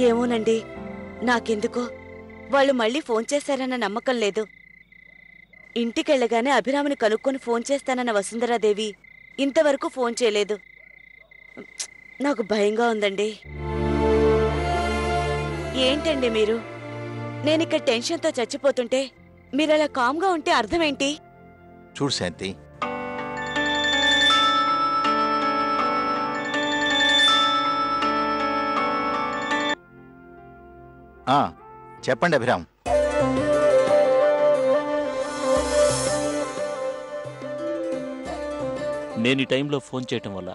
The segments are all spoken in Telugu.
ఏమోనండి, నాకెందుకో వాళ్ళు మళ్ళీ ఫోన్ చేశారన్న నమ్మకం లేదు. ఇంటికెళ్ళగానే అభిరామిని కనుక్కొని ఫోన్ చేస్తానన్న వసుంధరాదేవి ఇంతవరకు ఫోన్ చేయలేదు. నాకు భయంగా ఉందండి. ఏంటండి మీరు? నేనిక్కడ టెన్షన్తో చచ్చిపోతుంటే మీరలా కామ్గా ఉంటే అర్థమేంటి? చూడు శాంతి, చెప్పండి అభిరామ్. నేను ఈ టైంలో ఫోన్ చేయటం వల్ల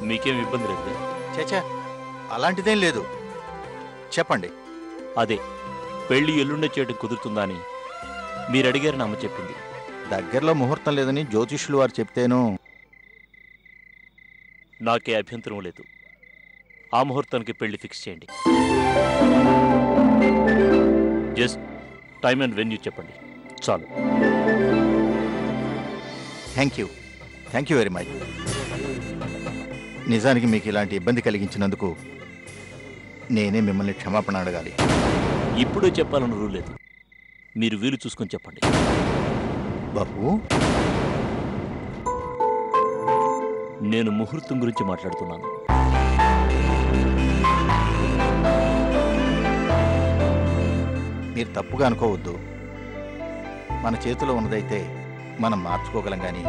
మీకేం ఇబ్బంది లేదు? చచ్చా, అలాంటిదేం లేదు, చెప్పండి. అదే పెళ్లి ఎల్లుండే చేయడం కుదురుతుందా అని మీరు అడిగారని అమ్మ చెప్పింది. దగ్గరలో ముహూర్తం లేదని జ్యోతిష్యులు వారు చెప్తేను. నాకే అభ్యంతరం లేదు. ఆ ముహూర్తానికి పెళ్లి ఫిక్స్ చేయండి. జస్ట్ టైమ్ అండ్ వెన్యూ చెప్పండి చాలు. Thank you very much. నిజానికి మీకు ఇలాంటి ఇబ్బంది కలిగించినందుకు నేనే మిమ్మల్ని క్షమాపణ అడగాలి. ఇప్పుడే చెప్పాలని రూల్ లేదు, మీరు వీలు చూసుకొని చెప్పండి. బాబు, నేను ముహూర్తం గురించి మాట్లాడుతున్నాను. మీరు తప్పుగా అనుకోవద్దు. మన చేతిలో ఉన్నదైతే మనం మార్చుకోగలం, కానీ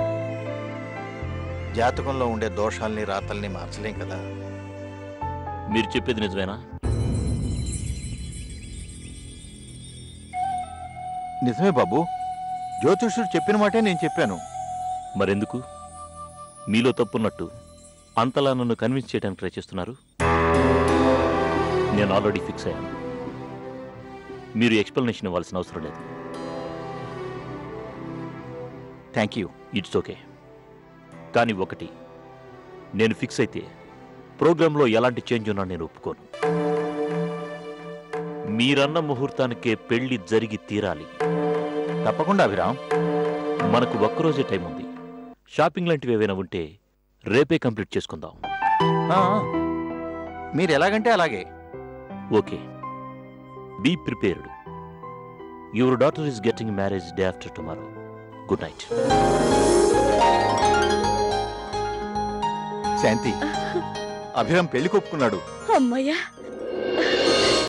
జాతకంలో ఉండే దోషాల్ని రాతల్ని మార్చలేం కదా. మీరు చెప్పేది నిజమేనా? నిజమే బాబు, జ్యోతిష్యుడు చెప్పిన మాటే నేను చెప్పాను. మరెందుకు మీలో తప్పున్నట్టు అంతలా నన్ను కన్విన్స్ చేయడానికి ట్రై చేస్తున్నారు? నేను ఆల్రెడీ ఫిక్స్ అయ్యాను. మీరు ఎక్స్ప్లెనేషన్ ఇవ్వాల్సిన అవసరం లేదు. Thank you. It's okay. కానీ ఒకటి, నేను ఫిక్స్ అయితే ప్రోగ్రాంలో ఎలాంటి చేంజ్ ఉన్నా నేను ఒప్పుకోను. మీరన్న ముహూర్తానికే పెళ్లి జరిగి తీరాలి. తప్పకుండా అభిరామ్. మనకు ఒక్కరోజే టైం ఉంది. షాపింగ్ లాంటివి ఏవైనా ఉంటే రేపే కంప్లీట్ చేసుకుందాం. మీరు ఎలాగంటే అలాగే. Okay, be prepared. Your daughter is getting marriage day after tomorrow. Good night. Shanti, Abhiram పెళ్లి కొప్పుకున్నాడు. అమ్మయ్యా.